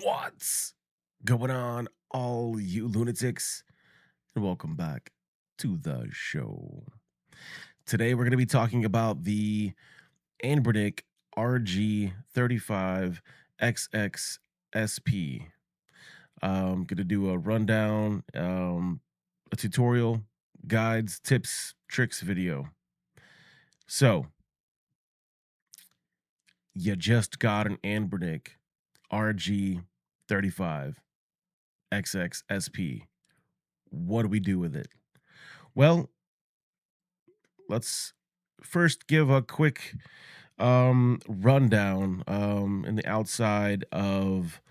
What's going on, all you lunatics? And welcome back to the show. Today, we're going to be talking about the Anbernic RG35XX SP. I'm going to do a rundown, a tutorial, guides, tips, tricks video. So, you just got an Anbernic RG35XX SP. What do we do with it? Well, let's first give a quick rundown in the outside of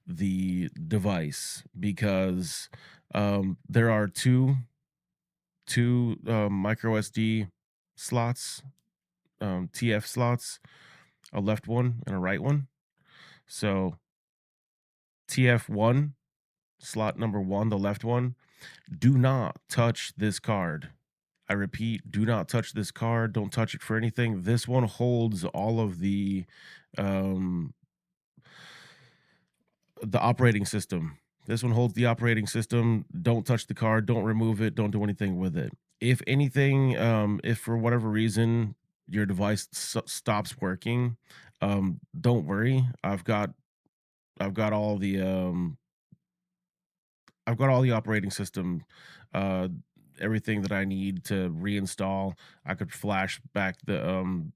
the device because there are two micro SD slots, TF slots, a left one and a right one. So TF1 slot number 1, the left one, do not touch this card. I repeat, do not touch this card. Don't touch it for anything. This one holds all of um the operating system. This one holds the operating system. Don't touch the card. Don't remove it. Don't do anything with it. If anything, if for whatever reason your device stops working, don't worry. I've got all the I've got all the operating system, uh, everything that I need to reinstall. I could flash back the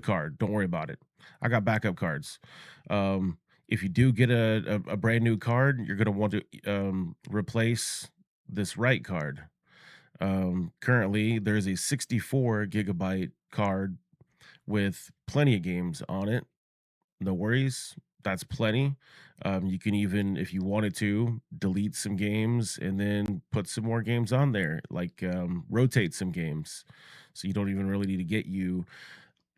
card. Don't worry about it. I got backup cards. If you do get a brand new card, you're gonna want to replace this right card. Currently, there's a 64 gigabyte card with plenty of games on it. No worries. That's plenty. You can even, if you wanted to, delete some games and then put some more games on there, like rotate some games. So you don't even really need to get you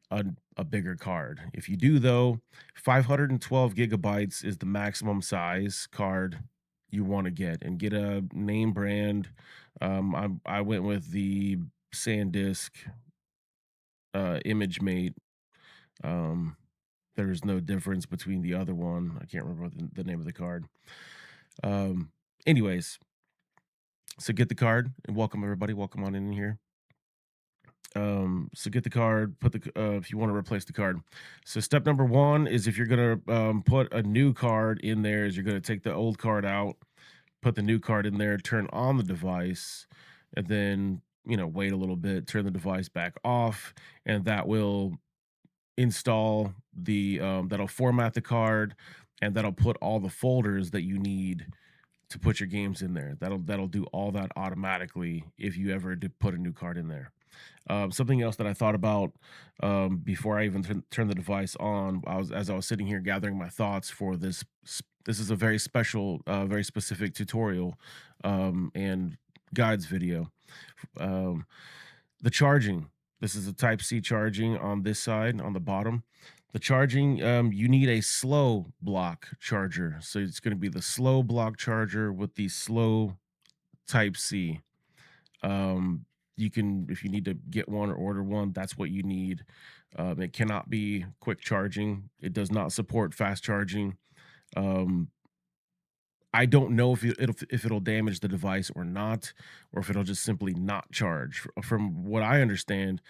a bigger card. If you do, though, 512 gigabytes is the maximum size card you want to get, and get a name brand. I went with the SanDisk Image Mate. Um, there's no difference between the other one. I can't remember the name of the card. Um, anyways, so get the card and welcome everybody. Welcome on in here. So get the card, put if you want to replace the card. So step number one is, if you're gonna put a new card in there, is you're gonna take the old card out, put the new card in there, turn on the device, and then wait a little bit, turn the device back off, and that will install that'll format the card, and that'll put all the folders that you need to put your games in there. That'll do all that automatically if you ever do put a new card in there. Something else that I thought about before I even turned the device on, as I was sitting here gathering my thoughts for this. This is a very special, very specific tutorial and guides video. Um, the charging. This is a Type C charging on this side, on the bottom. The charging, you need a slow block charger. So it's going to be the slow block charger with the slow Type C. You can, if you need to get one or order one, that's what you need. It cannot be quick charging. It does not support fast charging. Um, I don't know if it'll damage the device or not, or if it'll just simply not charge. From what I understand,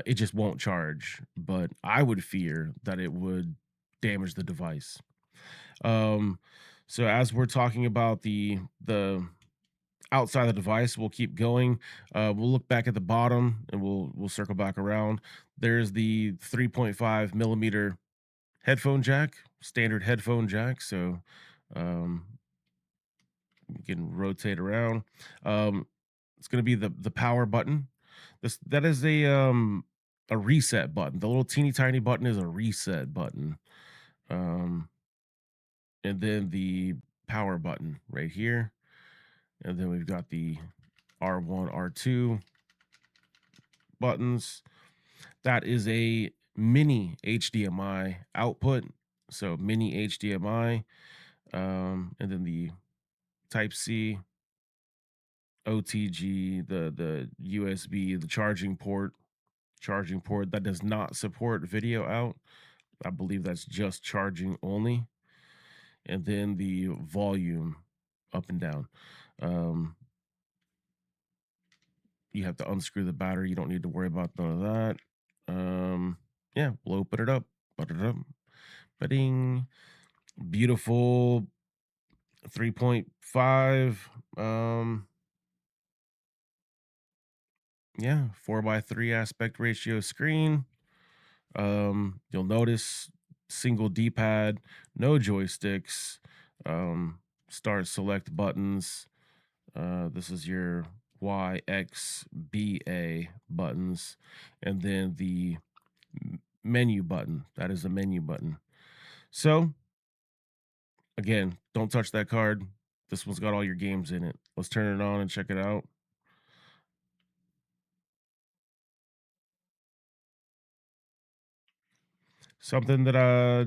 it just won't charge. But I would fear that it would damage the device. Um, so as we're talking about the outside the device, we'll keep going. We'll look back at the bottom and we'll circle back around. There's the 3.5 millimeter headphone jack, standard headphone jack. So um, you can rotate around. Um, it's going to be the power button. That is a reset button. The little teeny tiny button is a reset button. Um, and then the power button right here. And then we've got the R1, R2 buttons. That is a mini HDMI output. So mini HDMI. And then the Type C, OTG, the USB, the charging port that does not support video out. I believe that's just charging only. and then the volume up and down. Um, you have to unscrew the battery. You don't need to worry about none of that. Yeah, we'll open it up. Put it up. Ba-ding. Beautiful 3.5. Yeah, 4:3 aspect ratio screen. You'll notice single D-pad, no joysticks, um, start select buttons. This is your Y, X, B, A buttons, and then the menu button. That is a menu button. So again, don't touch that card. This one's got all your games in it. Let's turn it on and check it out. Something that I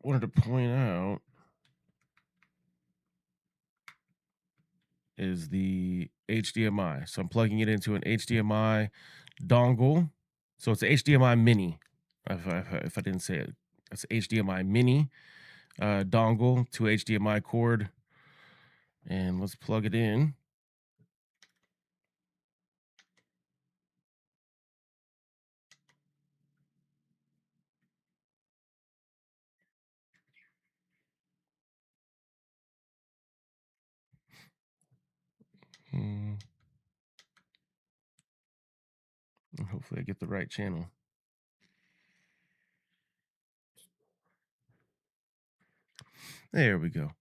wanted to point out is the HDMI. So I'm plugging it into an HDMI dongle. So it's a HDMI mini. If I didn't say it, it's HDMI mini dongle to HDMI cord. And let's plug it in. Hmm, and hopefully I get the right channel. There we go.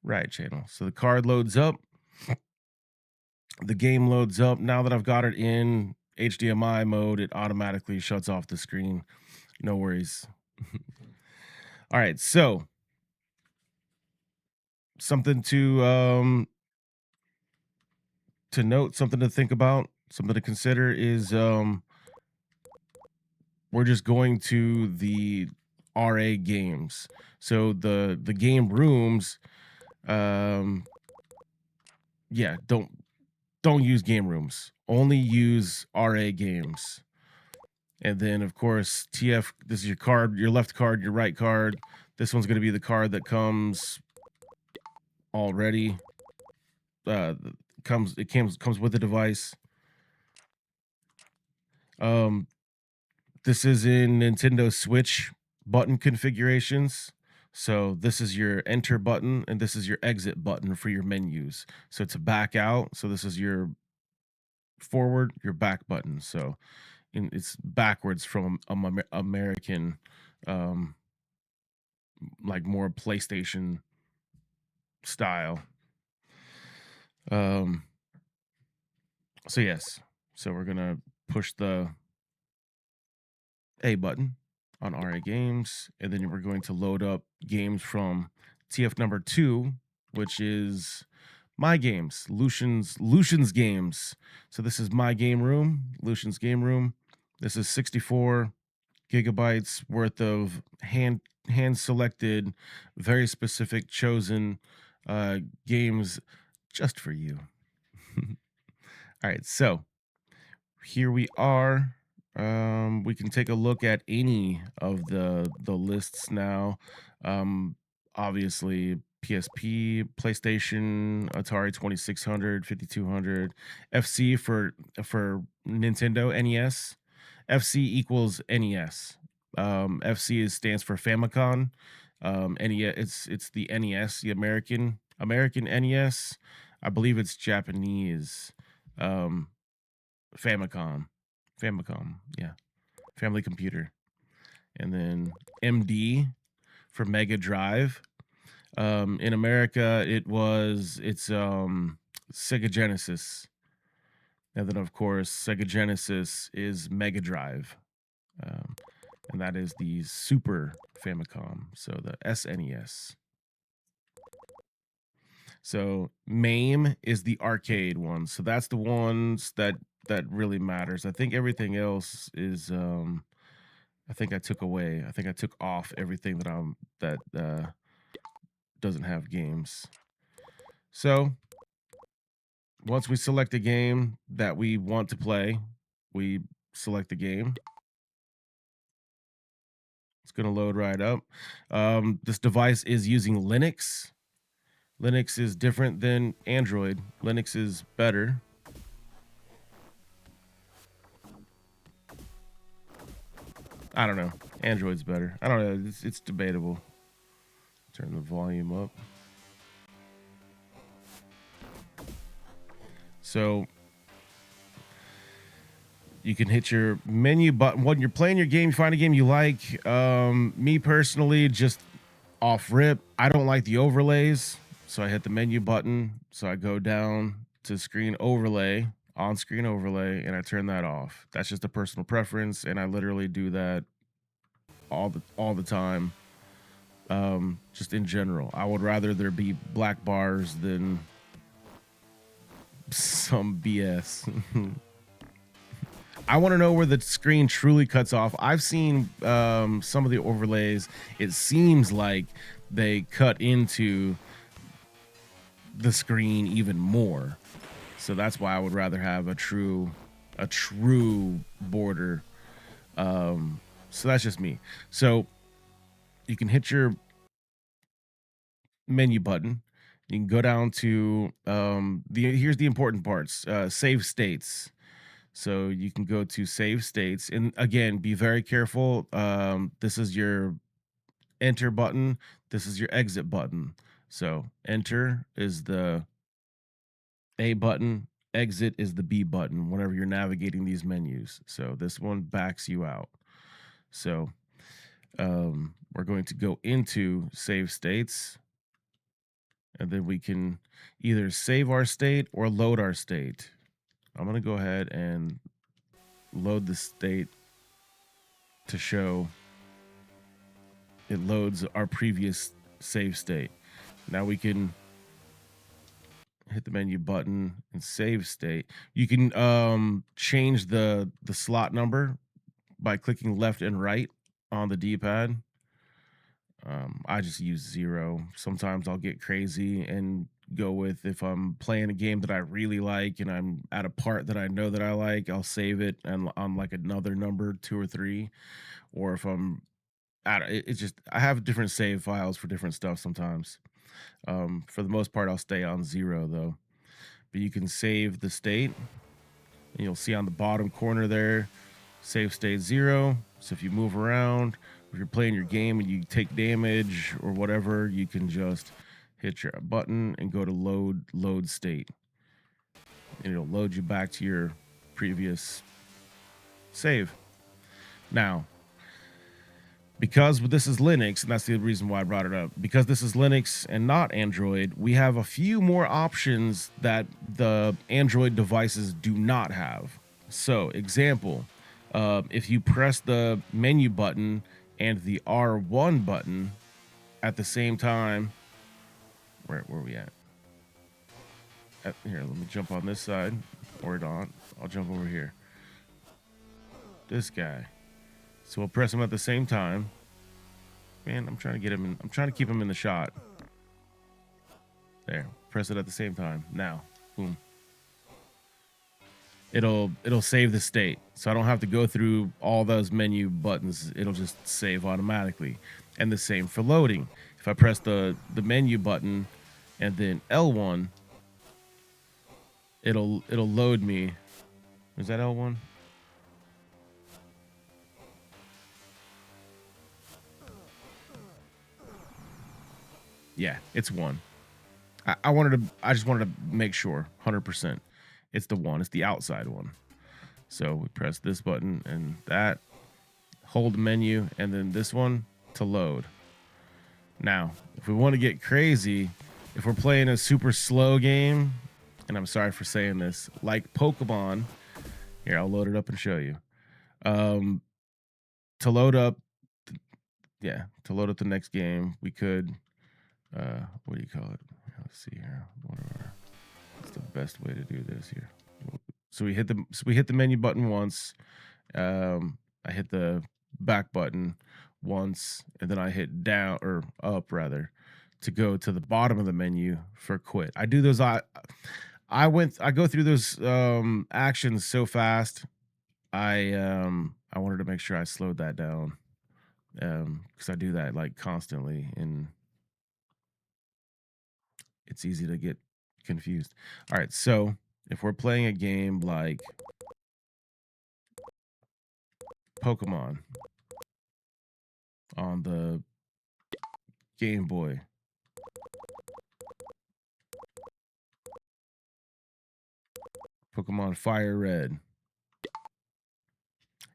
Right channel. So the card loads up. The game loads up. Now that I've got it in HDMI mode, it automatically shuts off the screen. No worries. All right. So something to note, something to think about, something to consider is we're just going to the RA games. So the game rooms, um, yeah, don't use game rooms. Only use RA games. And then of course TF. This is your card, your left card, your right card. This one's going to be the card that comes already. Uh, comes with the device. Um, This is in Nintendo Switch button configurations. So this is your enter button and this is your exit button for your menus. So it's a back out. So this is your forward, your back button. So it's backwards from American, um, like more PlayStation style. Um, so yes, so we're gonna push the A button on RA games, and then we're going to load up games from TF number 2, which is my games, Lucian's games. So this is my game room, Lucian's game room. This is 64 gigabytes worth of hand selected, very specific chosen games just for you. All right, so here we are. We can take a look at any of the lists now. Um, Obviously PSP, PlayStation, Atari 2600, 5200, FC for Nintendo NES. FC equals NES. FC stands for Famicom. NES, it's the NES, the American NES. I believe it's Japanese. Um, Famicom. Famicom, yeah. Family computer. And then MD for Mega Drive. In America, it's Sega Genesis. And then of course, Sega Genesis is Mega Drive. Um, and that is the Super Famicom, so the SNES. So MAME is the arcade one. So that's the ones that really matters. I think everything else is I think I took off everything that doesn't have games. So once we select a game that we want to play, we select the game. It's going to load right up. This device is using Linux. Linux is different than Android. Linux is better. I don't know. Android's better. I don't know. It's debatable. Turn the volume up. So you can hit your menu button when you're playing your game. You find a game you like. Me personally, just off rip, I don't like the overlays. So I hit the menu button. So I go down to screen overlay, on screen overlay, and I turn that off. That's just a personal preference, and I literally do that all the time. Just in general, I would rather there be black bars than some BS. I want to know where the screen truly cuts off. I've seen some of the overlays. It seems like they cut into the screen even more. So that's why I would rather have a true border. So that's just me. So you can hit your menu button. You can go down to here's the important parts. Save states. So you can go to save states, and again, be very careful. This is your enter button. This is your exit button. So enter is the A button. Exit is the B button whenever you're navigating these menus. So this one backs you out. So we're going to go into save states, and then we can either save our state or load our state. I'm going to go ahead and load the state to show it loads our previous save state. Now we can hit the menu button and save state. You can change the slot number by clicking left and right on the D-pad. I just use 0. Sometimes I'll get crazy and go with, if I'm playing a game that I really like and I'm at a part that I know that I like, I'll save it and on like another number, 2 or 3. Or if I'm it's just, I have different save files for different stuff sometimes. For the most part, I'll stay on 0 though. But you can save the state, and you'll see on the bottom corner there, save state 0. So if you move around, if you're playing your game and you take damage or whatever, you can just hit your button and go to load state, and it'll load you back to your previous save. Now, because this is Linux, and that's the reason why I brought it up, because this is Linux and not Android, we have a few more options that the Android devices do not have. So, example, if you press the menu button and the R1 button at the same time, where are we at? Here, let me jump on this side, or not. I'll jump over here. This guy. So we'll press him at the same time. Man, I'm trying to get him in. I'm trying to keep him in the shot. There. Press it at the same time. Now. Boom. It'll save the state. So I don't have to go through all those menu buttons. It'll just save automatically. And the same for loading. If I press the menu button and then L1, it'll load me. Is that L1? Yeah, it's 1. I just wanted to make sure 100%. It's the 1. It's the outside one. So we press this button and that, hold menu, and then this one to load. Now, if we want to get crazy, if we're playing a super slow game, and I'm sorry for saying this, like Pokemon, here, I'll load it up and show you. To load up, to load up the next game, we could, what do you call it? Let's see here. What's the best way to do this here? So we hit the menu button once. I hit the back button once, and then I hit down, or up rather, to go to the bottom of the menu for quit. I do those. I go through those actions so fast. I wanted to make sure I slowed that down. because I do that like constantly, and it's easy to get confused. All right, so if we're playing a game like Pokemon on the Game Boy, Pokemon Fire Red,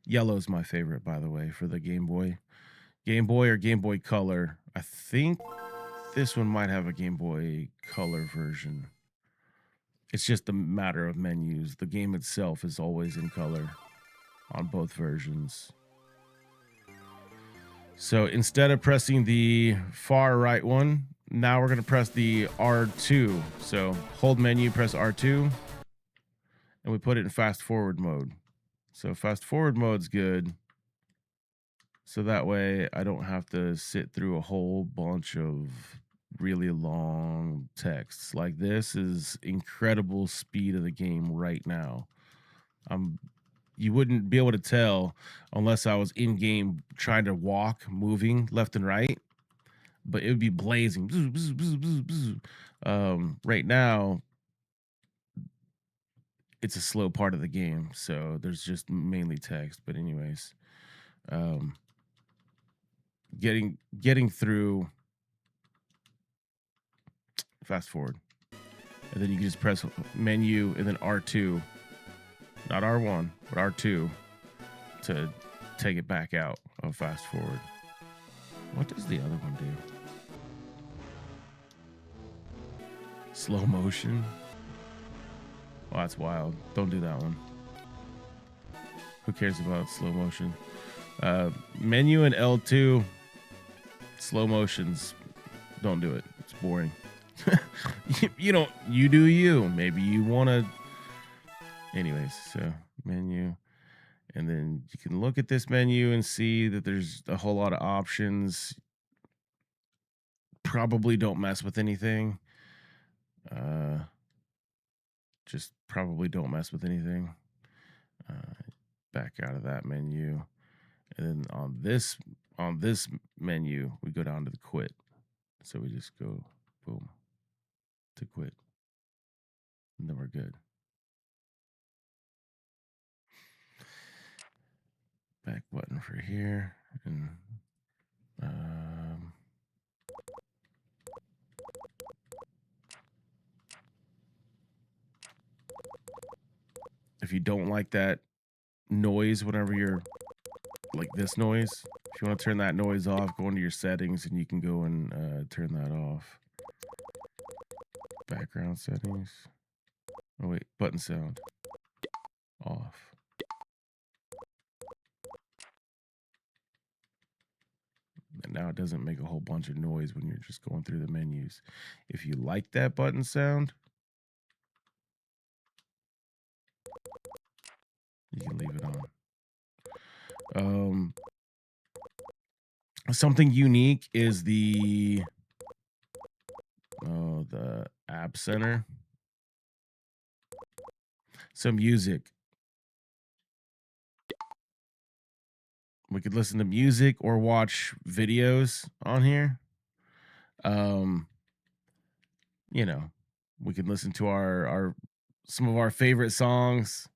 Yellow's my favorite, by the way, for the Game Boy. Game Boy or Game Boy Color. I think this one might have a Game Boy Color version. It's just a matter of menus. The game itself is always in color on both versions. So instead of pressing the far right one, now we're going to press the R2. So hold menu, press R2, and we put it in fast forward mode. So fast forward mode's good. So that way I don't have to sit through a whole bunch of really long texts. Like, this is incredible speed of the game right now. You wouldn't be able to tell unless I was in game trying to walk, moving left and right, but it would be blazing. Bzz, bzz, bzz, bzz, bzz. Right now, it's a slow part of the game, so there's just mainly text. But anyways, getting through, fast forward, and then you can just press menu and then R2, not R1, but R2 to take it back out of fast forward. What does the other one do? Slow motion. Oh, that's wild. Don't do that one. Who cares about slow motion? Menu and L2, slow motions. Don't do it. It's boring. You don't. You do you. Maybe you want to. Anyways, so menu, and then you can look at this menu and see that there's a whole lot of options. Probably don't mess with anything. Just probably don't mess with anything. Back out of that menu, and then on this menu we go down to the quit. So we just go boom to quit, and then we're good. Back button for here, and if you don't like that noise whenever you're like this noise, if you want to turn that noise off, go into your settings and you can go and turn that off. Background settings. Oh wait, button sound off. And now it doesn't make a whole bunch of noise when you're just going through the menus. If you like that button sound, you can leave it on. Something unique is the app center. So music. We could listen to music or watch videos on here. You know, we could listen to our some of our favorite songs.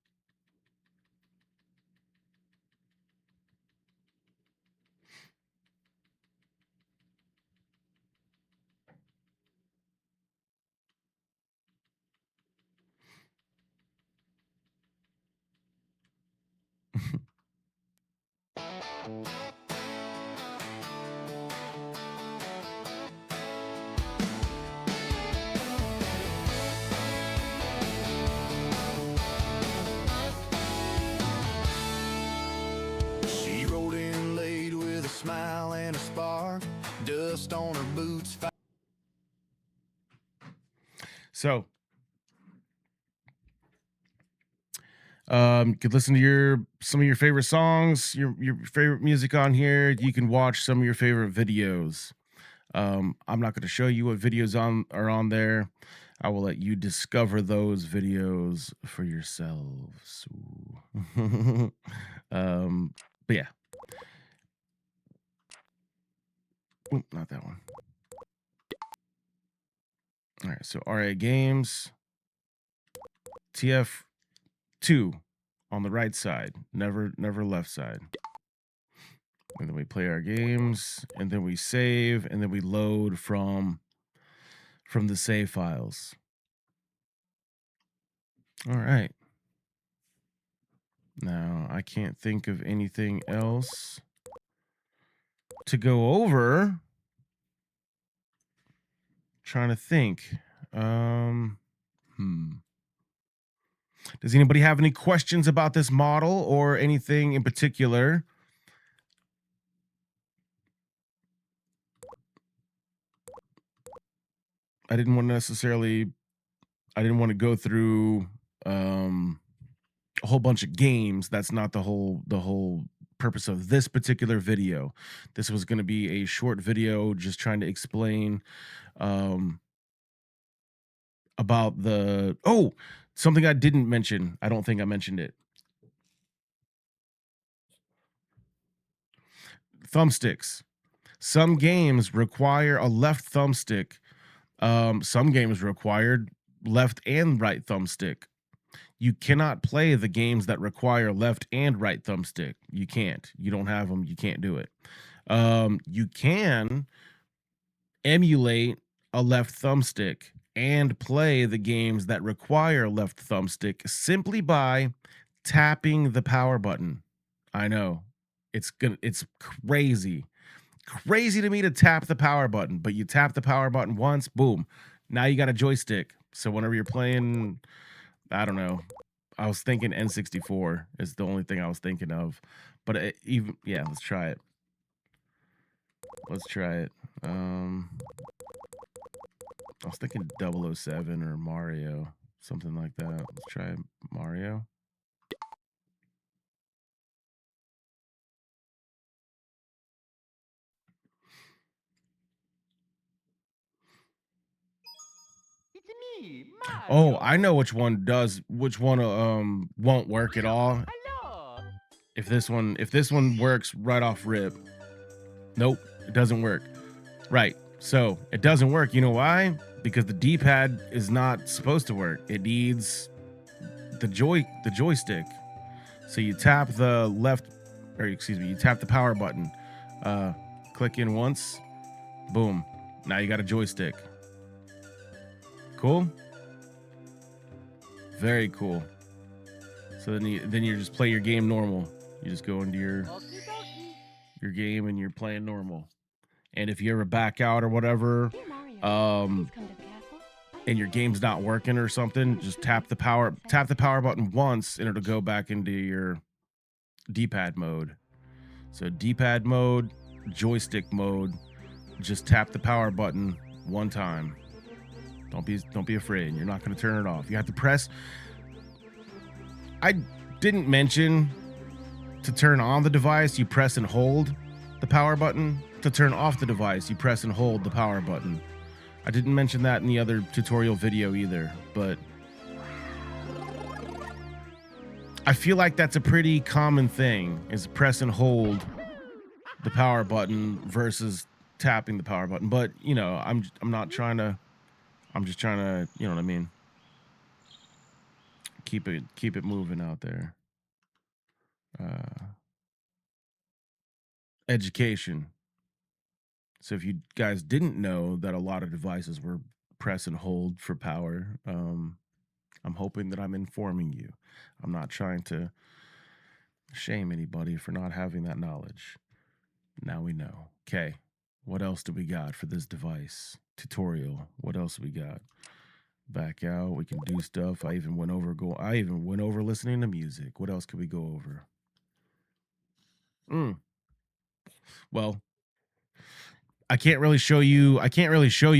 She rolled in late with a smile and a spark, dust on her boots. So, you could listen to some of your favorite songs, your favorite music on here. You can watch some of your favorite videos. I'm not going to show you what videos are on there. I will let you discover those videos for yourselves. But yeah, Oop, not that one. All right, so RA Games, TF2 on the right side, never left side. And then we play our games, and then we save, and then we load from the save files. All right. Now, I can't think of anything else to go over. Trying to think. Does anybody have any questions about this model or anything in particular? I didn't want to go through a whole bunch of games. That's not the whole purpose of this particular video. This was going to be a short video just trying to explain about something I didn't mention. I don't think I mentioned it. Thumbsticks. Some games require a left thumbstick. Some games required left and right thumbstick. You cannot play the games that require left and right thumbstick. You can't. You don't have them. You can't do it. You can emulate a left thumbstick and play the games that require left thumbstick simply by tapping the power button. I know. It's crazy. Crazy to me to tap the power button, but you tap the power button once, boom. Now you got a joystick. So whenever you're playing, I don't know. I was thinking N64 is the only thing I was thinking of. But let's try it. Let's try it. I was thinking 007 or Mario, something like that. Let's try Mario. It's me, Oh, Mario. I know which one won't work at all. Hello. If this one works right off rip. Nope, it doesn't work. Right. So it doesn't work. You know why? Because the D-pad is not supposed to work. It needs the joystick. So you tap the you tap the power button. Click in once. Boom. Now you got a joystick. Cool. Very cool. So then you just play your game normal. You just go into your game and you're playing normal. And if you ever back out or whatever, and your game's not working or something, just tap the power button once and it'll go back into your D-pad mode. So D-pad mode, joystick mode, just tap the power button one time. Don't be afraid. You're not going to turn it off. You have to press. I didn't mention to turn on the device, you press and hold the power button. To turn off the device, you press and hold the power button. I didn't mention that in the other tutorial video either, but I feel like that's a pretty common thing, is press and hold the power button versus tapping the power button. But, you know, I'm just trying to, you know what I mean? Keep it moving out there. Education. So if you guys didn't know that a lot of devices were press and hold for power, I'm hoping that I'm informing you. I'm not trying to shame anybody for not having that knowledge. Now we know. Okay. What else do we got for this device tutorial? What else do we got? Back out. We can do stuff. I even went over listening to music. What else could we go over? Well, I can't really show you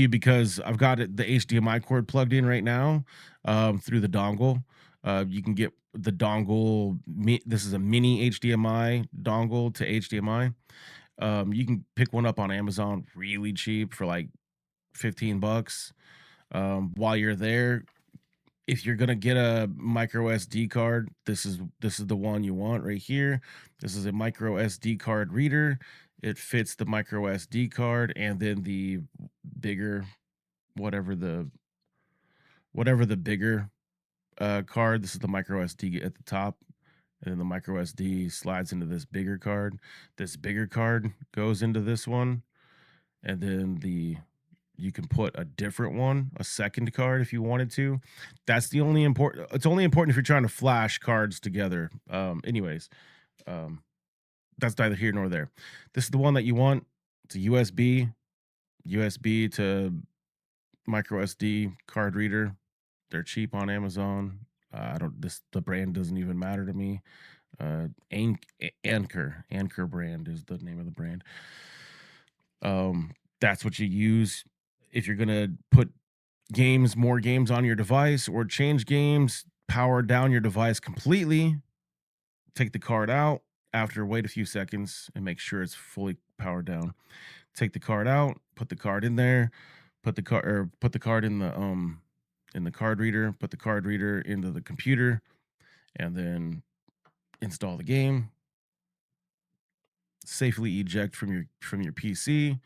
because I've got the HDMI cord plugged in right now through the dongle. You can get the dongle. This is a mini HDMI dongle to HDMI. You can pick one up on Amazon really cheap for like $15. While you're there, if you're gonna get a micro SD card, this is the one you want right here. This is a micro SD card reader. It fits the micro SD card and then the bigger, whatever the bigger card. This is the micro SD at the top, and then the micro SD slides into this bigger card. This bigger card goes into this one, and then you can put a different one, a second card if you wanted to. That's the only important. It's only important if you're trying to flash cards together. Anyways, um, that's neither here nor there. This is the one that you want. It's a USB to micro SD card reader. They're cheap on Amazon. I don't. The brand doesn't even matter to me. Anchor brand is the name of the brand. That's what you use if you're gonna put more games on your device or change games. Power down your device completely. Take the card out after. Wait a few seconds and make sure it's fully powered down. Take the card out. Put the card in there. Put the card in the card reader. Put the card reader into the computer, and then install the game. Safely eject from your PC,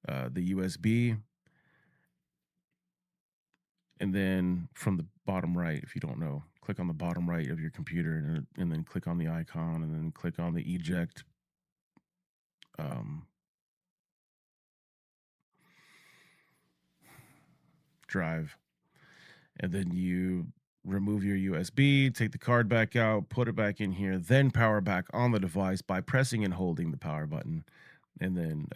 the USB, and then from the bottom right, if you don't know, click on the bottom right of your computer, and then click on the icon, and then click on the eject um, drive, and then you remove your USB, take the card back out, put it back in here, then power back on the device by pressing and holding the power button, and then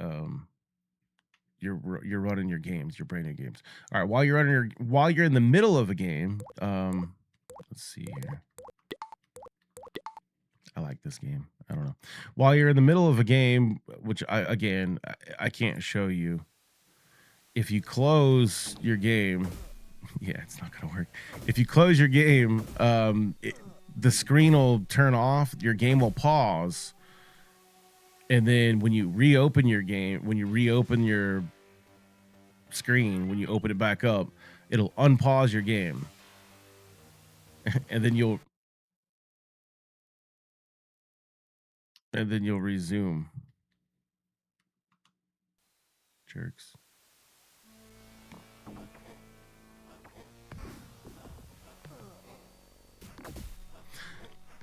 you're running your games, your brand new games. All right, while you're in the middle of a game, let's see here. I like this game. I don't know. While you're in the middle of a game, which I can't show you. If you close your game, yeah, it's not gonna work. If you close your game, the screen will turn off. Your game will pause, and then when you reopen your game, when you reopen your screen, when you open it back up, it'll unpause your game, and then you'll resume. Jerks.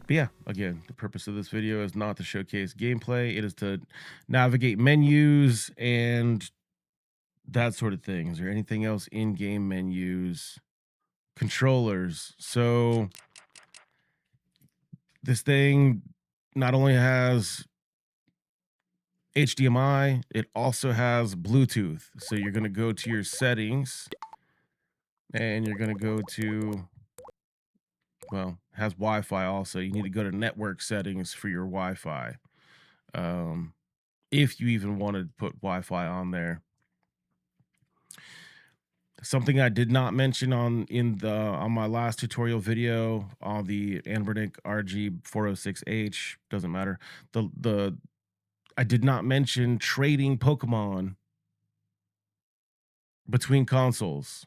But yeah, again, the purpose of this video is not to showcase gameplay. It is to navigate menus and that sort of thing. Is there anything else in game menus? Controllers. So this thing not only has HDMI, it also has Bluetooth. So you're going to go to your settings and you're going to go to, well, it has Wi-Fi also. You need to go to network settings for your Wi-Fi. If you even want to put Wi-Fi on there. Something I did not mention on my last tutorial video on the Anbernic RG406H, doesn't matter. The I did not mention trading Pokemon between consoles.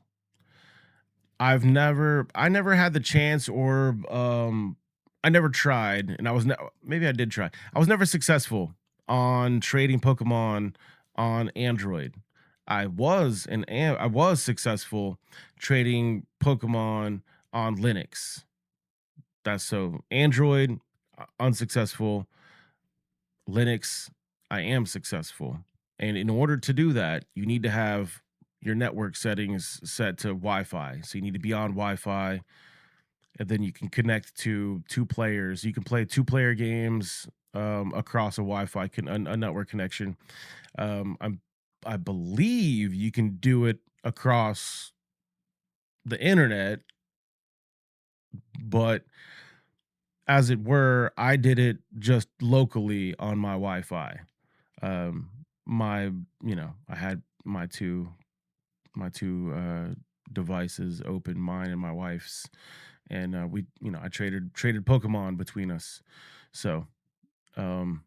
I never had the chance, or I never tried, and maybe I did try. I was never successful on trading Pokemon on Android. I was successful trading Pokemon on Linux. That's so Android unsuccessful, Linux I am successful. And in order to do that, you need to have your network settings set to Wi-Fi. So you need to be on Wi-Fi, and then you can connect to two players. You can play two-player games across a Wi-Fi a network connection. I believe you can do it across the internet, but as it were, I did it just locally on my Wi-Fi. Um, I had my two devices open, mine and my wife's, and I traded Pokemon between us. So, um,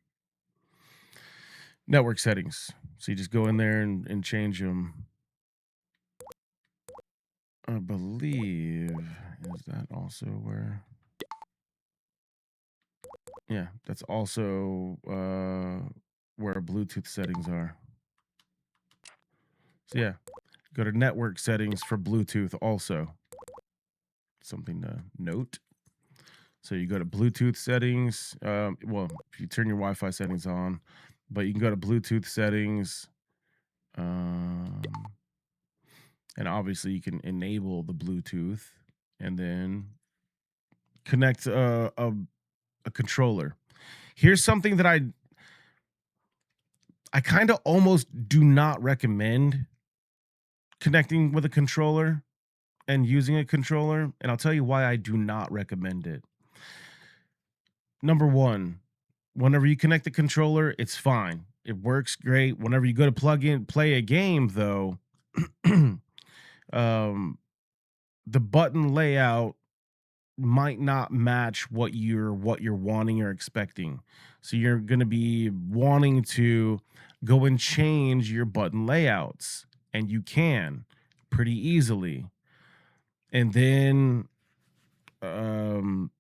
network settings. So you just go in there and change them. I believe, is that also where? Yeah, that's also where Bluetooth settings are. So yeah, go to network settings for Bluetooth also. Something to note. So you go to Bluetooth settings. Well, if you turn your Wi-Fi settings on, but you can go to Bluetooth settings, um, and obviously you can enable the Bluetooth, and then connect a controller. Here's something that I kind of almost do not recommend connecting with a controller and using a controller, and I'll tell you why I do not recommend it. Number one, whenever you connect the controller, it's fine. It works great. Whenever you go to plug in, play a game, though, um, the button layout might not match what you're wanting or expecting. So you're going to be wanting to go and change your button layouts, and you can pretty easily. And then um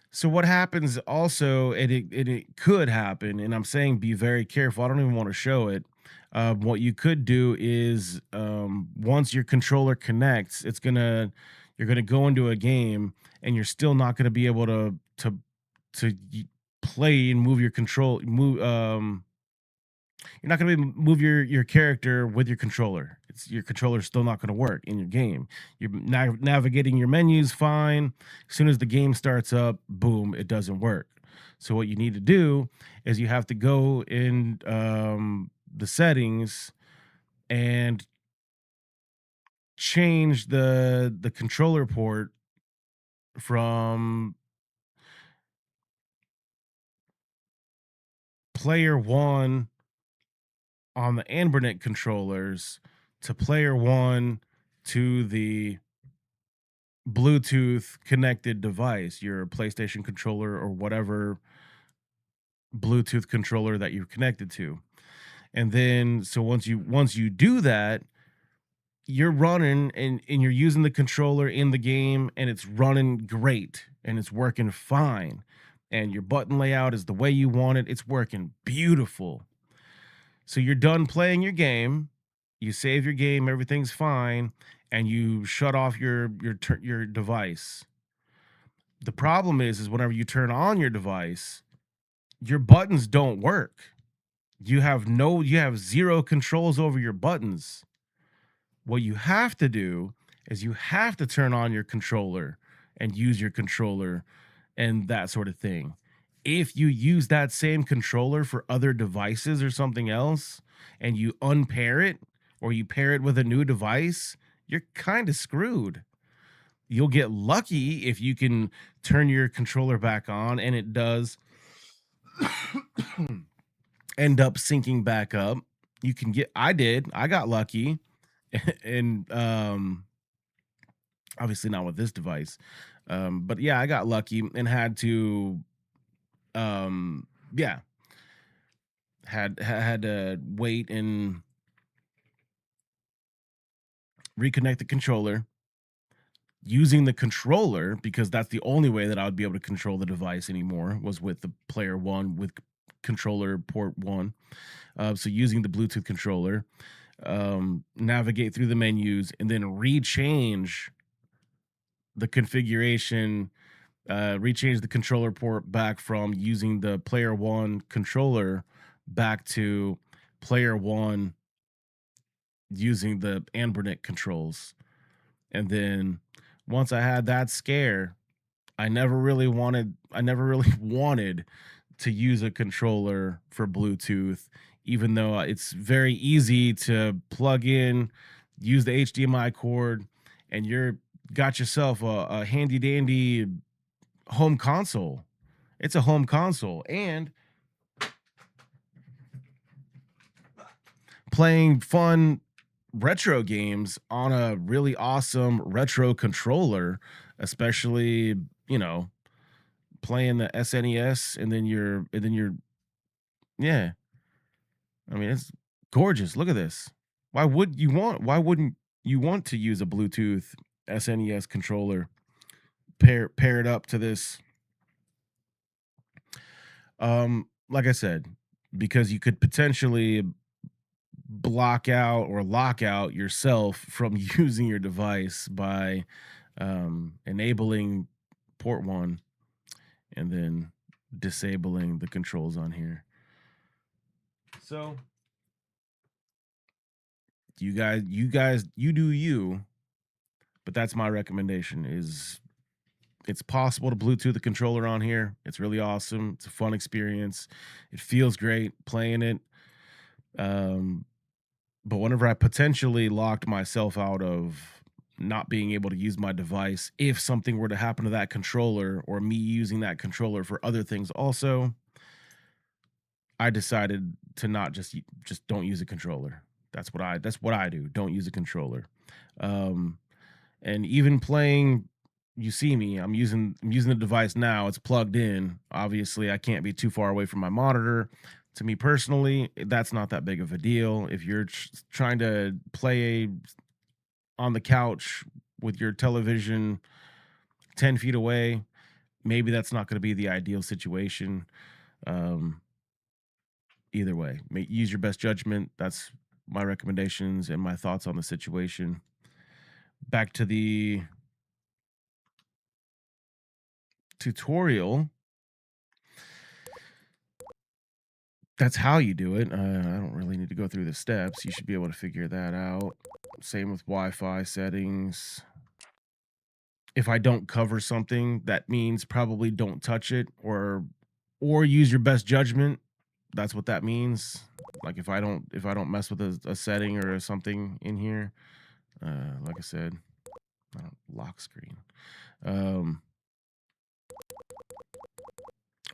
so what happens also, and it could happen, and I'm saying be very careful. I don't even want to show it. What you could do is, once your controller connects, you're gonna go into a game, and you're still not gonna be able to play and move your control move you're not going to move your character with your controller. It's your controller's still not going to work in your game. You're navigating your menus fine. As soon as the game starts up, boom, it doesn't work. So what you need to do is you have to go in the settings and change the controller port from player one on the Anbernic controllers to player one to the Bluetooth connected device, your PlayStation controller or whatever Bluetooth controller that you're connected to. And then so once you do that, you're running and you're using the controller in the game, and it's running great and it's working fine. And your button layout is the way you want it. It's working beautiful. So you're done playing your game, you save your game, everything's fine, and you shut off your device. The problem is whenever you turn on your device, your buttons don't work. You have zero controls over your buttons. What you have to do is you have to turn on your controller and use your controller and that sort of thing. If you use that same controller for other devices or something else and you unpair it or you pair it with a new device, you're kind of screwed. You'll get lucky if you can turn your controller back on and it does end up syncing back up. You can get I got lucky and obviously not with this device. But yeah, I got lucky and had to um yeah, had to wait and reconnect the controller using the controller because that's the only way that I would be able to control the device anymore was with the player one with controller port one. So using the Bluetooth controller, navigate through the menus, and then rechange the configuration, rechange the controller port back from using the player one controller back to player one using the Anbernic controls. And then once I had that scare, I never really wanted to use a controller for Bluetooth, even though it's very easy to plug in, use the HDMI cord, and you're got yourself a handy dandy home console. It's a home console. And playing fun retro games on a really awesome retro controller, especially, you know, playing the SNES and then you're yeah. I mean, it's gorgeous. Look at this. Why wouldn't you want to use a Bluetooth SNES controller pair it up to this Like I said, because you could potentially block out or lock out yourself from using your device by enabling port one and then disabling the controls on here. So you do you, but that's my recommendation is it's possible to Bluetooth the controller on here. It's really awesome. It's a fun experience. It feels great playing it. Um, but whenever I potentially locked myself out of not being able to use my device, if something were to happen to that controller or me using that controller for other things also, I decided to not just don't use a controller. That's what I do. Don't use a controller. Um, and even playing, you see me, I'm using the device now. It's plugged in. Obviously, I can't be too far away from my monitor. To me personally, that's not that big of a deal. If you're trying to play on the couch with your television 10 feet away, maybe that's not going to be the ideal situation. Um, Either way, use your best judgment. That's my recommendations and my thoughts on the situation. Back to the tutorial. That's how you do it. I don't really need to go through the steps. You should be able to figure that out. Same with Wi-Fi settings. If I don't cover something, that means probably don't touch it or use your best judgment. That's what that means. Like if I don't mess with a setting or something in here, like I said, I don't lock screen. Um,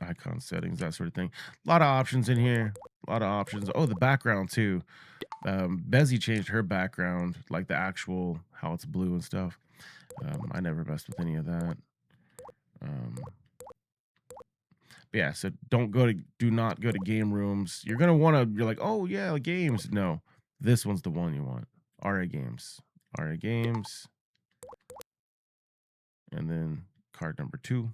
Icon settings, that sort of thing. A lot of options in here. A lot of options. Oh, the background too. Bezzy changed her background, like the actual how it's blue and stuff. I never messed with any of that. But yeah, so do not go to game rooms. You're like, oh yeah, like games. No, this one's the one you want. RA games. RA games. And then card number 2.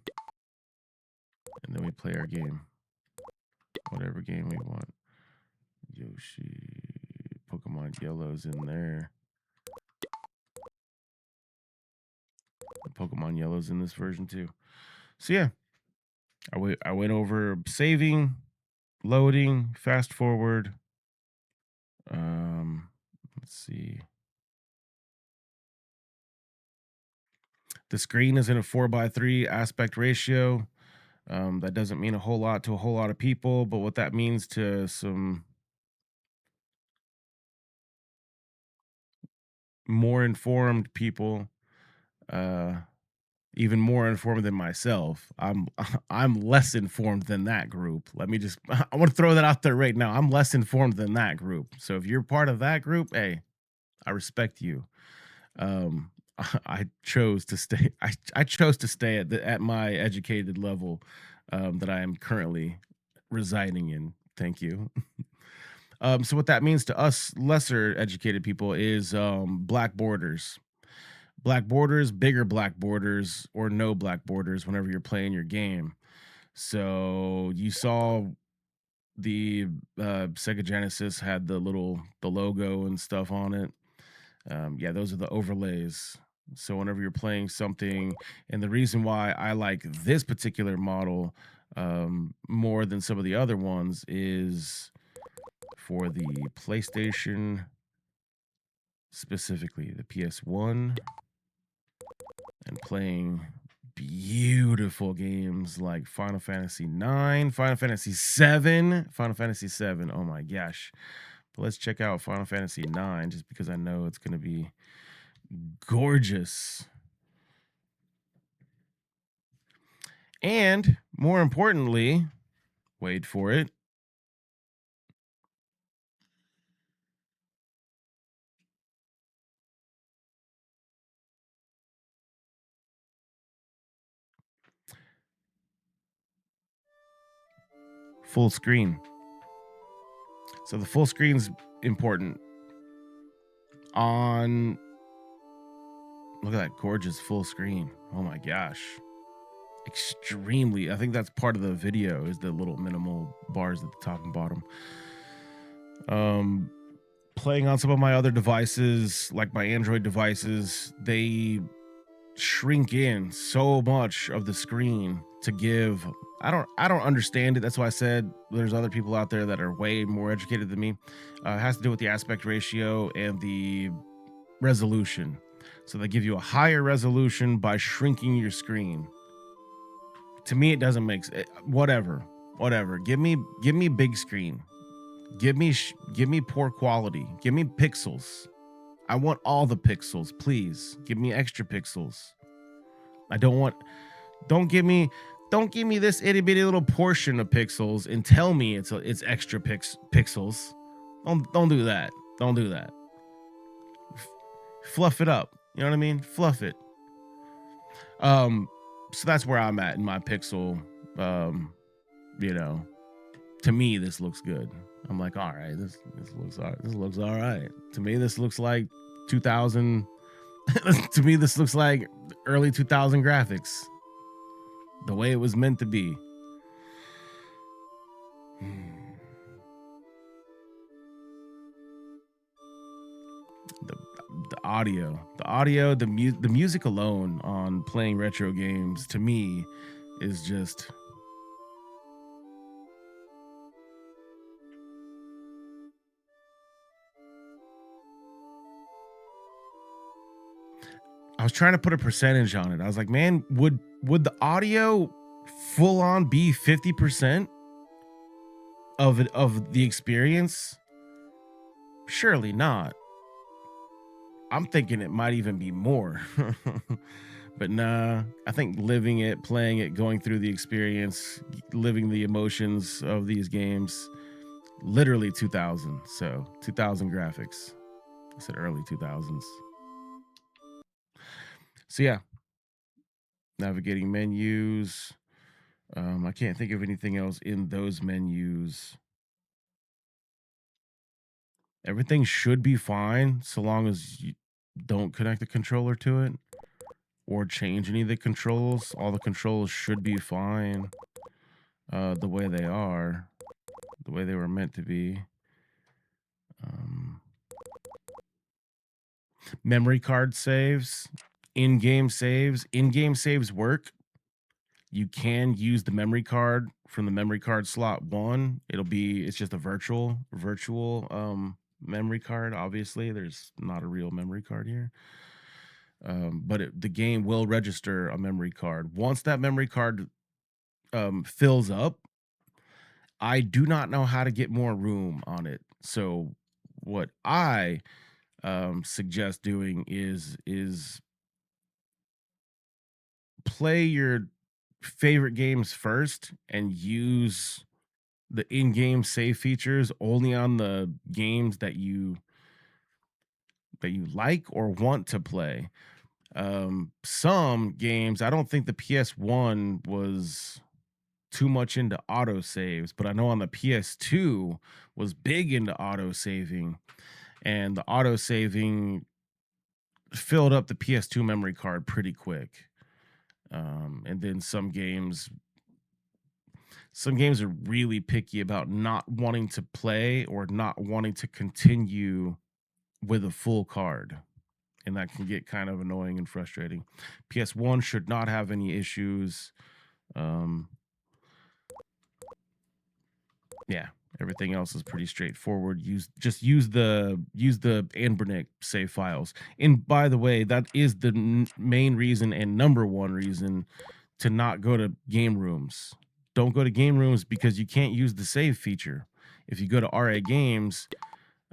And then we play our game. Whatever game we want. Yoshi. Pokemon Yellow's in there. The Pokemon Yellow's in this version too. So yeah, I went over saving, loading, fast forward. Let's see. The screen is in a 4:3 aspect ratio. That doesn't mean a whole lot to a whole lot of people, but what that means to some more informed people, uh, even more informed than myself. I'm less informed than that group. Let me just I want to throw that out there right now. I'm less informed than that group. So if you're part of that group, hey, I respect you. Um, I chose to stay. I chose to stay at my educated level that I am currently residing in. Thank you. So what that means to us lesser educated people is black borders. Black borders, bigger black borders, or no black borders whenever you're playing your game. So you saw the Sega Genesis had the logo and stuff on it. Yeah, those are the overlays. So whenever you're playing something, and the reason why I like this particular model more than some of the other ones is for the PlayStation, specifically the PS1, and playing beautiful games like Final Fantasy 9, Final Fantasy 7, Final Fantasy 7. Oh my gosh. But let's check out Final Fantasy 9 just because I know it's going to be gorgeous. And more importantly, wait for it. Full screen. So the full screen's important. On Look at that gorgeous full screen. Oh my gosh. extremely. I think that's part of the video is the little minimal bars at the top and bottom. Um, Playing on some of my other devices, like my Android devices, they shrink in so much of the screen to give. I don't understand it. That's why I said there's other people out there that are way more educated than me. It has to do with the aspect ratio and the resolution. So they give you a higher resolution by shrinking your screen. To me, it doesn't make whatever, whatever. Give me big screen. Give me poor quality. Give me pixels. I want all the pixels, please. Give me extra pixels. I don't want don't give me this itty bitty little portion of pixels and tell me it's extra pixels. Don't do that. Don't do that. Fluff it up. You know what I mean? Fluff it. Um, so that's where I'm at in my pixel. Um, you know, to me, this looks good. I'm like, all right, this looks all right. To me, this looks like 2000. To me, this looks like early 2000 graphics, the way it was meant to be. The, the music alone on playing retro games to me is just. I was trying to put a percentage on it. I was like, man, would the audio full on be 50% of the experience? Surely not. I'm thinking it might even be more. But nah, I think living it, playing it, going through the experience, living the emotions of these games, literally 2000. So 2000 graphics. I said early 2000s. So yeah, navigating menus. I can't think of anything else in those menus. Everything should be fine so long as you don't connect the controller to it or change any of the controls. All the controls should be fine the way they are, the way they were meant to be. Um, Memory card saves, in-game saves work. You can use the memory card from the memory card slot one. It's just a virtual memory card. Obviously, there's not a real memory card here. But the game will register a memory card. Once that memory card fills up, I do not know how to get more room on it. So what I suggest doing is play your favorite games first and use the in-game save features only on the games that you like or want to play. Some games, I don't think the PS1 was too much into auto saves, but I know on the PS2 was big into auto saving, and the auto saving filled up the PS2 memory card pretty quick. And then some games are really picky about not wanting to play or not wanting to continue with a full card. And that can get kind of annoying and frustrating. PS1 should not have any issues. Um, yeah, everything else is pretty straightforward. Use the Anbernic save files. And by the way, that is the main reason and number one reason to not go to game rooms. Don't go to game rooms because you can't use the save feature. If you go to RA Games,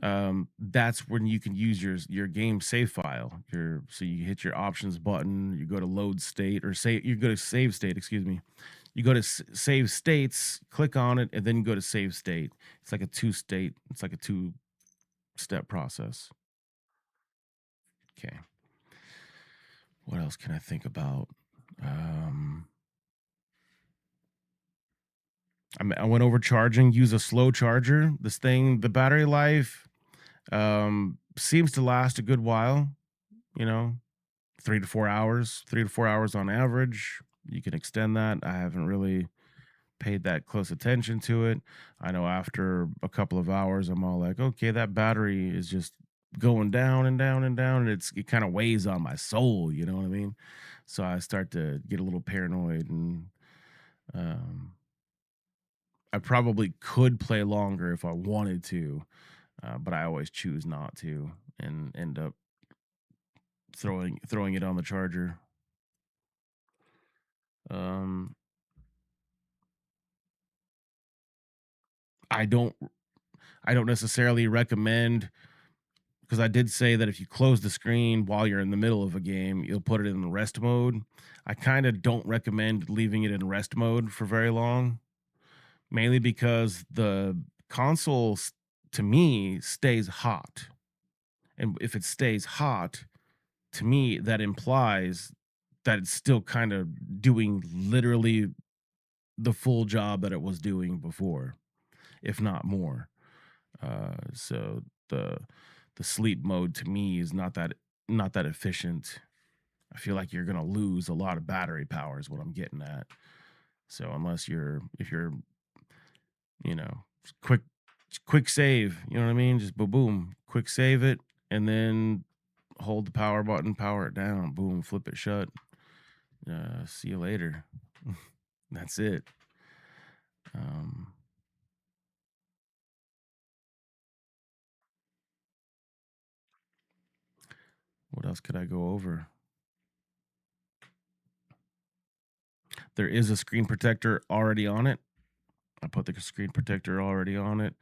that's when you can use your game save file. So you hit your options button, you go to load state or say you go to save state, excuse me. You go to save states, click on it, and then you go to save state. It's like a two-step process. Okay. What else can I think about? Um, I went over charging. Use a slow charger. The battery life seems to last a good while. You know, 3 to 4 hours on average. you can extend that. I haven't really paid that close attention to it. I know after a couple of hours, I'm all like, okay, that battery is just going down and down and down, and it kind of weighs on my soul. You know what I mean? So I start to get a little paranoid, and um, I probably could play longer if I wanted to, but I always choose not to, and end up throwing it on the charger. Um, I don't I don't necessarily recommend, because I did say that if you close the screen while you're in the middle of a game, you'll put it in the rest mode. I kind of don't recommend leaving it in rest mode for very long, mainly because the console to me stays hot. And if it stays hot, to me that implies that it's still kind of doing literally the full job that it was doing before, if not more. So the sleep mode to me is not that efficient. I feel like you're gonna lose a lot of battery power is what I'm getting at. So unless if you're, you know, quick quick save, you know what I mean? Just boom boom, quick save it, and then hold the power button, power it down, boom, flip it shut. See you later. That's it. Um, what else could I go over? There is a screen protector already on it. I put the screen protector already on it.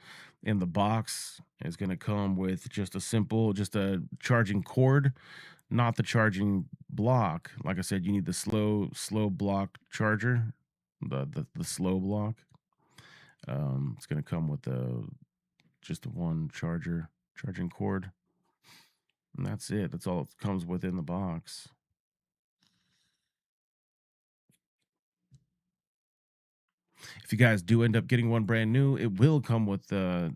In the box is going to come with just a charging cord, not the charging block. Like I said, you need the slow block charger, the slow block. It's going to come with just the one charging cord, and that's it. That's all it comes within the box. If you guys do end up getting one brand new, it will come with the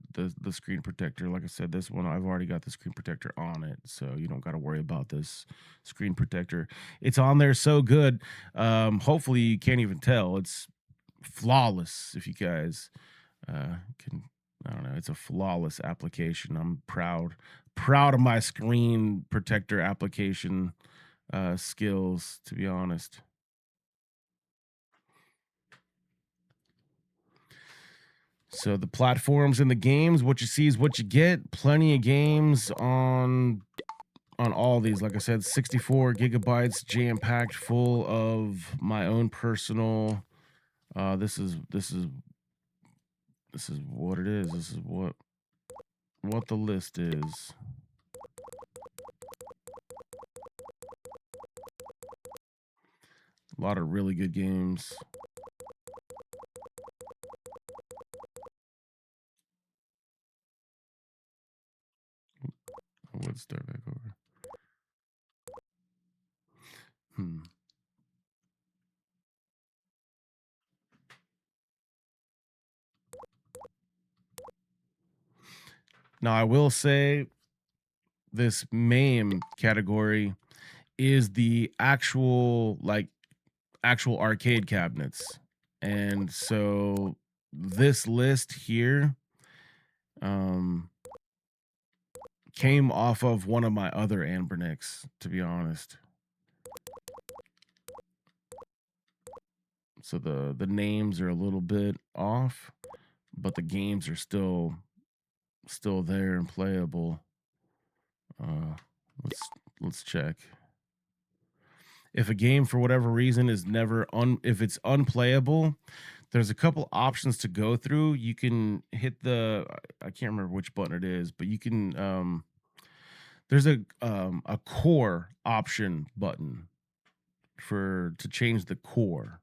screen protector. Like I said, this one I've already got the screen protector on it, so you don't got to worry about this screen protector. It's on there so good. Hopefully you can't even tell. It's flawless. If you guys can, I don't know. It's a flawless application. I'm proud of my screen protector application skills. To be honest. So the platforms and the games, what you see is what you get. Plenty of games on all these. Like I said, 64 gigabytes, jam packed, full of my own personal. This is what it is. This is what the list is. A lot of really good games. I would start back over. Hmm. Now I will say this MAME category is the actual arcade cabinets. And so this list here um came off of one of my other Anbernics, to be honest. So the names are a little bit off, but the games are still there and playable. Uh let's let's check. If a game for whatever reason is never if it's unplayable, there's a couple options to go through. You can hit I can't remember which button it is, but you can there's a core option button for to change the core.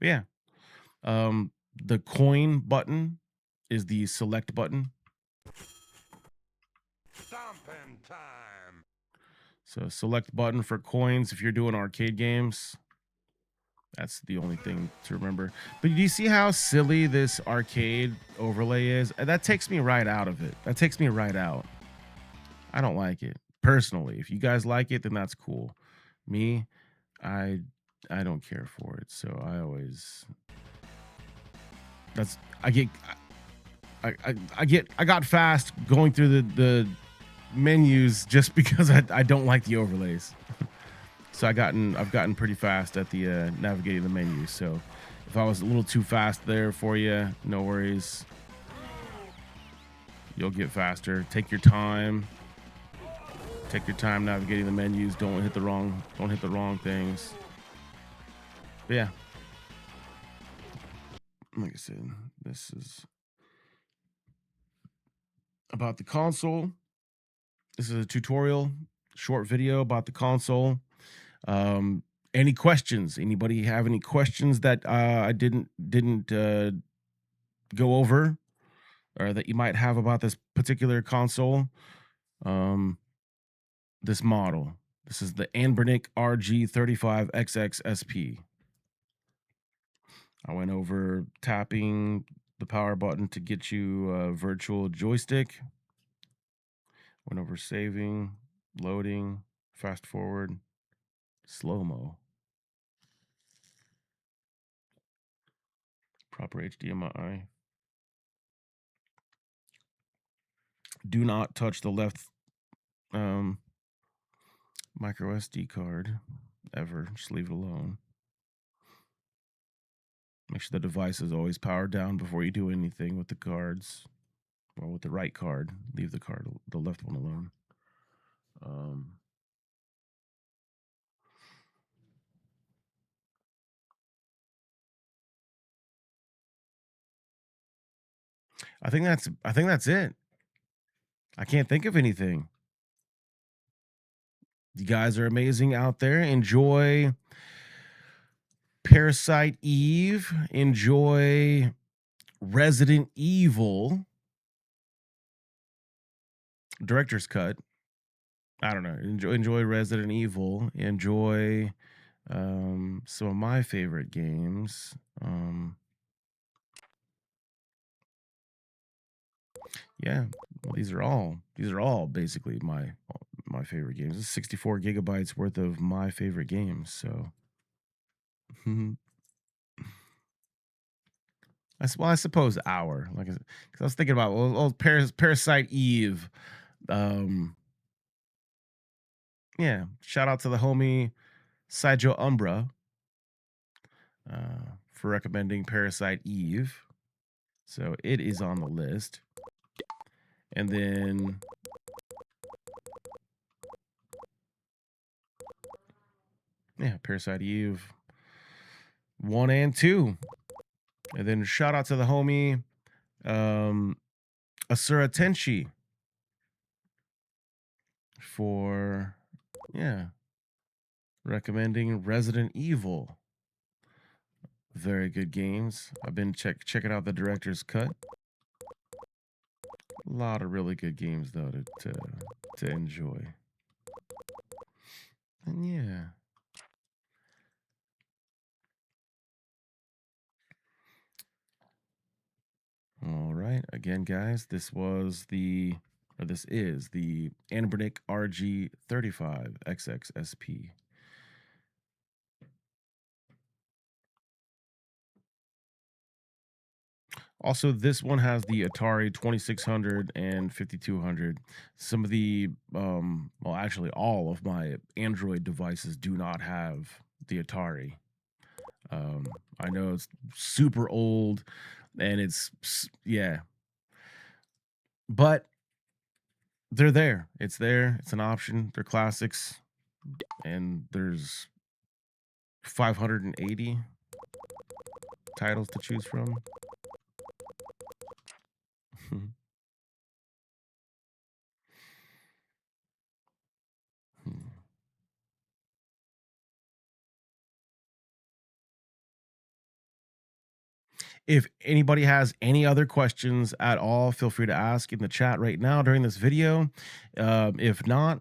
Yeah. The coin button is the select button. Stomping time. So select button for coins if you're doing arcade games. That's the only thing to remember. But do you see how silly this arcade overlay is? That takes me right out of it. That takes me right out. I don't like it. personally. If you guys like it, then that's cool. Me, I I don't care for it. So I always that's I got fast going through the menus just because I don't like the overlays. So I've gotten pretty fast at the navigating the menu. So if I was a little too fast there for you, no worries. You'll get faster. Take your time. Take your time navigating the menus. Don't hit the wrong things. But yeah, like I said, this is about the console. This is a tutorial, short video about the console. Um, any questions? Anybody have any questions that I didn't go over, or that you might have about this particular console? Um, this model. This is the Anbernic RG35XX SP. I went over tapping the power button to get you a virtual joystick. Went over saving, loading, fast forward, slow mo, proper HDMI. Do not touch the left um, micro SD card ever. Just leave it alone. Make sure the device is always powered down before you do anything with the cards or with the right card. Leave the left one alone. Um, I think that's it. I can't think of anything. You guys are amazing out there. Enjoy Parasite Eve. Enjoy Resident Evil director's cut. I don't know. Enjoy Resident Evil. Enjoy some of my favorite games. Yeah, well, these are all basically my favorite games. It's 64 gigabytes worth of my favorite games. So I suppose hour, like, because I was thinking about Parasite Eve. Um, yeah, shout out to the homie Sidjo Umbra for recommending Parasite Eve. So it is on the list. And then yeah, Parasite Eve 1 and 2. And then shout out to the homie um Asura Tenshi for yeah, recommending Resident Evil. Very good games. I've been checking out the director's cut. A lot of really good games though to enjoy. And yeah. All right. Again, guys, this is the Anbernic RG35 XXSP. Also, this one has the Atari 2600 and 5200. Some of the, well, actually, all of my Android devices do not have the Atari. I know it's super old and yeah, but they're there. It's there. It's an option. They're classics. And there's 580 titles to choose from. If anybody has any other questions at all, feel free to ask in the chat right now during this video. If not,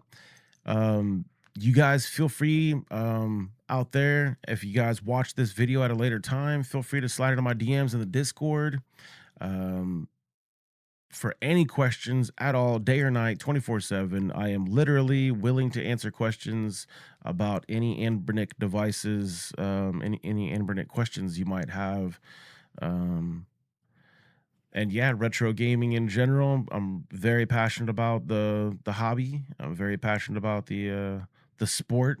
you guys feel free out there. If you guys watch this video at a later time, feel free to slide into my DMs in the Discord. for any questions at all, day or night, 24/7. I am literally willing to answer questions about any Anbernic devices, any Anbernic questions you might have. Um, and yeah, retro gaming in general. I'm very passionate about the hobby. I'm very passionate about the sport.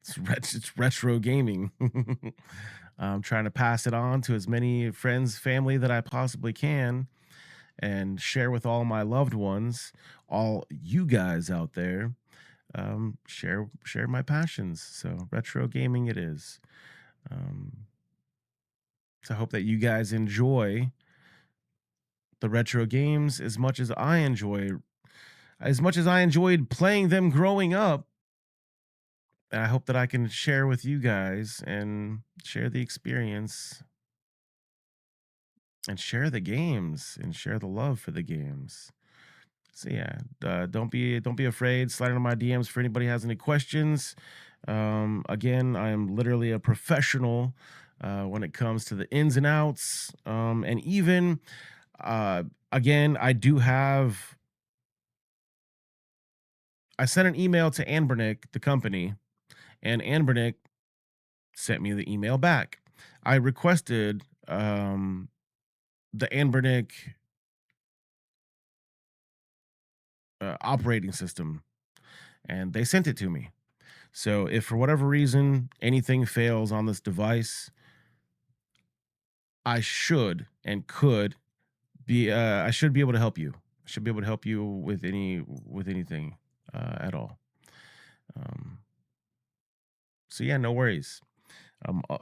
It's retro gaming. I'm trying to pass it on to as many friends, family that I possibly can, and share with all my loved ones, all you guys out there. Share my passions. So retro gaming it is. Um, so I hope that you guys enjoy the retro games as much as I enjoyed playing them growing up. And I hope that I can share with you guys and share the experience and share the games and share the love for the games. So yeah, don't be afraid. Slide into my DMs for anybody has any questions. Again, I am literally a professional when it comes to the ins and outs. And even again, I sent an email to Anbernic, the company, and Anbernic sent me the email back. I requested the Anbernic operating system, and they sent it to me. So if for whatever reason anything fails on this device, I should and could I should be able to help you. I should be able to help you with anything at all. Um, so yeah, no worries. Um, uh,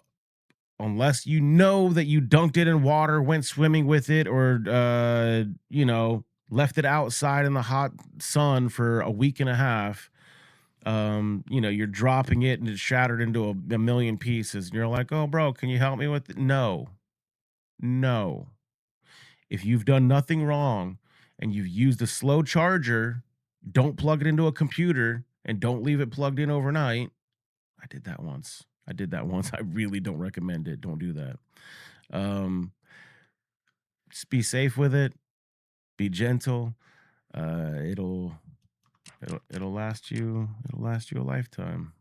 unless you know that you dunked it in water, went swimming with it, or left it outside in the hot sun for a week and a half. You're dropping it and it's shattered into a million pieces, and you're like, "Oh, bro, can you help me with it?" No, no. If you've done nothing wrong and you've used a slow charger, don't plug it into a computer and don't leave it plugged in overnight. I did that once. I did that once. I really don't recommend it. Don't do that. Um, just be safe with it. Be gentle. It'll last you. It'll last you a lifetime.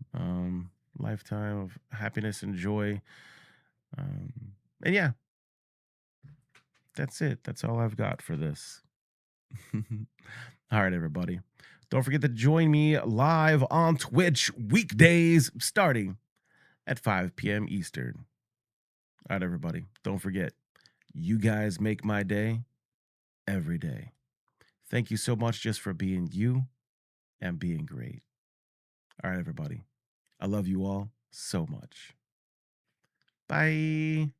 Lifetime of happiness and joy. Um, and yeah, that's it. That's all I've got for this. All right, everybody. Don't forget to join me live on Twitch weekdays starting at 5 p.m. Eastern. All right, everybody. Don't forget, you guys make my day every day. Thank you so much just for being you and being great. All right, everybody. I love you all so much. Bye.